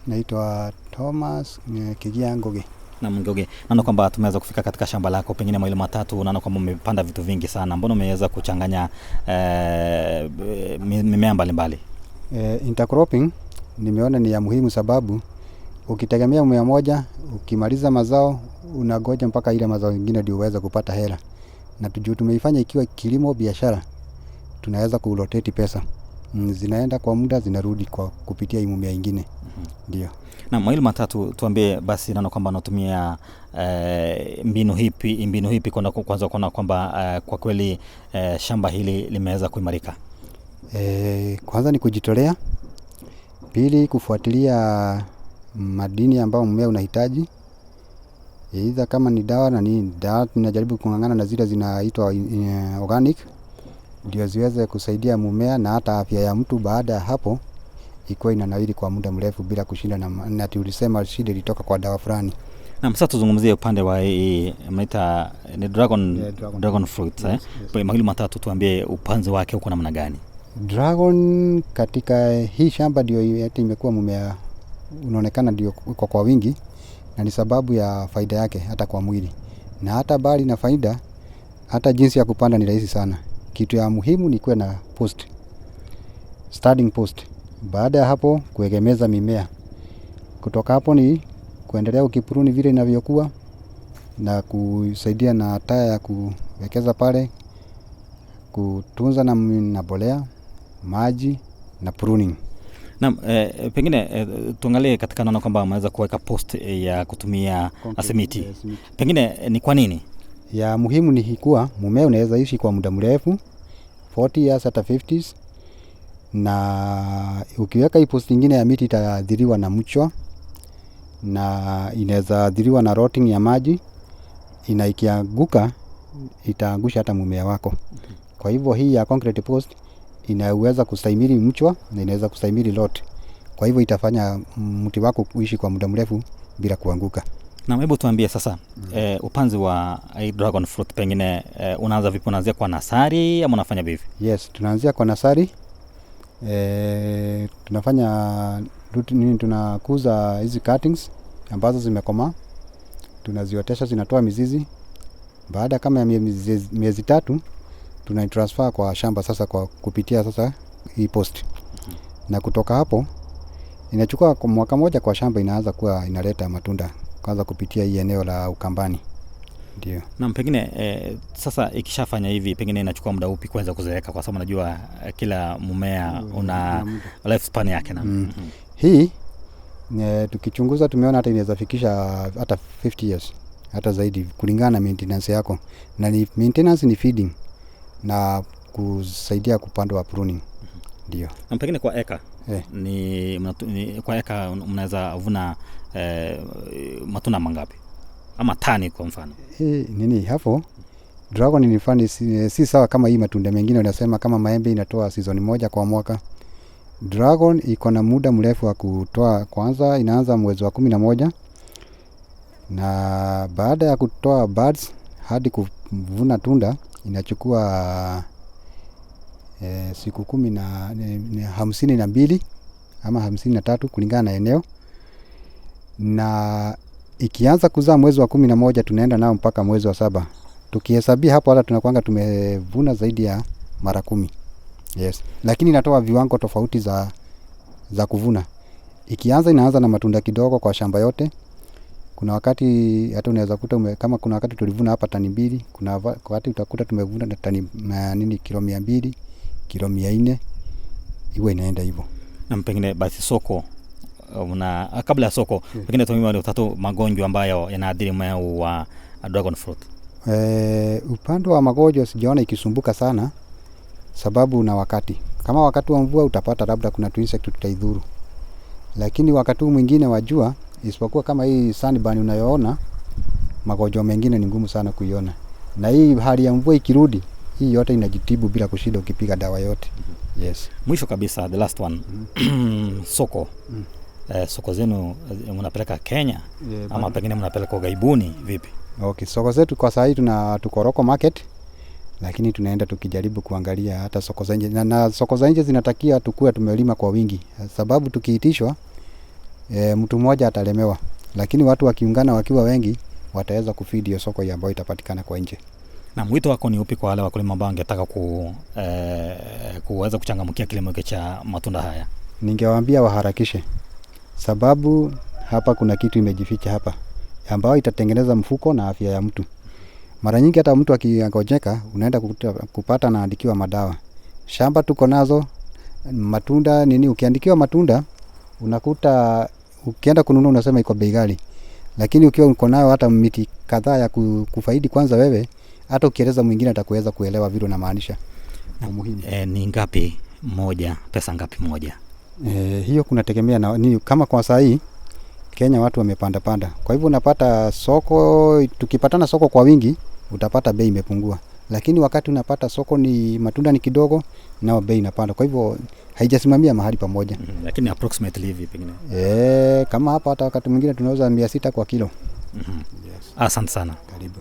Naitwa Thomas Kigia Ngugi. Na Ngugi, naona kwamba tumeweza kufika katika shamba lako pengine mawili matatu. Naona kwamba umepanda vitu vingi sana. Mbona umeweza kuchanganya mimea mbalimbali? Intercropping nimeona ni ya muhimu, sababu ukitegemea mmea moja, ukimaliza mazao unagoja mpaka ile mazao mengine ndio uweze kupata hela. Na tujue tumeifanya ikiwa kilimo biashara, tunaweza kurotate pesa. Zinaenda kwa muda, zinarudi kwa kupitia mmea nyingine. Ndio. Na mawili matatu tuambie basi, naona kwamba unatumia mbinu hipi kwanza kuona kwamba kwa kweli shamba hili limeweza kuimarika? Kwanza ni kujitolea. Pili, kufuatilia madini ambayo mmea unahitaji. Aidha kama ni dawa na nini, dawa tunajaribu kung'ang'ana na zile zinaitwa organic ndio ziweze kusaidia mmea na hata afya ya mtu. Baada ya hapo ikuwa inanawiri kwa muda mrefu bila kushinda na tulisema shida ilitoka kwa dawa fulani. Na sasa tuzungumzie upande wa mnaita ni dragon fruit. Yes. Mawili matatu tuambie upanzi wake uko namna gani? Dragon katika hii shamba ndio hata imekuwa mmea unaonekana ndio uko kwa wingi, na ni sababu ya faida yake hata kwa mwili. Na hata bali na faida, hata jinsi ya kupanda ni rahisi sana. Kitu ya muhimu ni kuwe na post, starting post. Baada ya hapo kuegemeza mimea. Kutoka hapo ni kuendelea ukipuruni vile inavyokuwa na kusaidia na taya ya kuwekeza pale, kutunza na mbolea, maji na pruning. Na pengine tuangalie katika, naona kwamba ameweza kuweka post ya kutumia simiti. Pengine ni kwa nini? Ya muhimu ni kuwa mmea unaweza ishi kwa muda mrefu, 40 years hata 50s, na ukiweka hii post nyingine ya miti itadhiriwa na mchwa na inaweza adhiriwa na rotting ya maji, ikianguka itaangusha hata mmea wako. Kwa hivyo hii ya concrete post inaweza kustahimili mchwa na inaweza kustahimili lot. Kwa hivyo itafanya mti wako kuishi kwa muda mrefu bila kuanguka. Na hebu tuambie sasa, upanzi wa dragon fruit pengine unaanza vipi? Unaanzia kwa nasari ama unafanya vipi? Yes, tunaanzia kwa nasari. Tunakuza hizi cuttings ambazo zimekomaa, tunaziotesha, zinatoa mizizi. Baada kama ya miezi 3 tunatransfer kwa shamba sasa kwa kupitia sasa hii post. Na kutoka hapo inachukua kwa mwaka moja kwa shamba inaanza kuwa inaleta matunda kwanza kupitia hii eneo la Ukambani. Ndio. Na pengine sasa ikishafanya hivi pengine inachukua muda upi kwanza kuzeeka, kwa sababu najua kila mmea una lifespan yake na hii tukichunguza tumeona hata inaweza fikisha hata 50 years hata zaidi kulingana na maintenance yako. Na ni maintenance ni feeding na kusaidia kupandwa pruning. Ndio. Na pengine kwa eka kwa eka mnaweza vuna matunda mangapi ama tani kwa mfano? Nini hapo dragon ni fani si sawa kama hii matunda mengine unasema kama maembe inatoa season moja kwa mwaka. Dragon iko na muda mrefu wa kutoa. Kwanza inaanza mwezi wa 11 na baada ya kutoa buds hadi kuvuna tunda inachukua siku 52 ama 53 kulingana na eneo. Na ikianza kuzaa mwezi wa 11 tunaenda nao mpaka mwezi wa 7. Tukihesabia hapo hata tunakuanga tumevuna zaidi ya mara 10. Yes. Lakini inatoa viwango tofauti za kuvuna. Ikianza inaanza na matunda kidogo kwa shamba yote. Kuna wakati hata unaweza kuta kama kuna wakati tulivuna hapa tani 2, kuna wakati utakuta tumevuna na tani kilo 200, kilo 400. Iwe inaenda hivyo. Na pengine basi soko kabla ya soko pengine tumeona utatu magonjwa ambayo yanaathiri mmea wa dragon fruit. Upande wa magonjwa sijaona ikisumbuka sana, sababu na wakati kama wakati wa mvua utapata labda kuna insect tutaidhuru, lakini wakati mwingine wa jua, isipokuwa kama hii sunburn unayoona, magonjwa mengine ni ngumu sana kuiona. Na hii hali ya mvua ikirudi, hii yote inajitibu bila kushida ukipiga dawa yote. Yes. Mwisho kabisa, the last one. Soko. Soko zenu mnapeleka Kenya ama pengine mnapeleka ughaibuni vipi? Okay, soko zetu kwa sasa hivi tuko local market, lakini tunaenda tukijaribu kuangalia hata soko za nje. Na soko za nje zinatakia tukue tumelima kwa wingi, sababu tukiitishwa mtu mmoja atalemewa, lakini watu wakiungana wakiwa wengi wataweza kufeed hiyo soko ambayo itapatikana kwa nje. Na mwito wako ni upi kwa wale wakulima ambao wangetaka kuweza kuchangamkia kilimo cha matunda haya? Ningewaambia waharakishe, sababu hapa kuna kitu imejificha hapa ambayo itatengeneza mfuko na afya ya mtu. Mara nyingi hata mtu akiangojeka unaenda kupata naandikiwa madawa. Shamba tuko nazo matunda nini, ukiandikiwa matunda unakuta ukienda kununua unasema iko bei ghali. Lakini ukiwa uko nayo hata miti kadhaa ya kufaidi kwanza wewe, hata ukieleza mwingine atakuweza kuelewa vile unamaanisha. Muhimu. Ni ngapi moja? Pesa ngapi moja? Hiyo kunategemea na nini. Kama kwa saa hii Kenya watu wamepanda panda. Kwa hivyo unapata soko, tukipatana soko kwa wingi utapata bei imepungua. Lakini wakati unapata soko ni matunda ni kidogo na bei inapanda. Kwa hivyo haijasimamia mahali pamoja. Lakini approximately hivi pengine. Kama hapa hata wakati mwingine tunauza 600 kwa kilo. Yes. Asante sana. Karibu.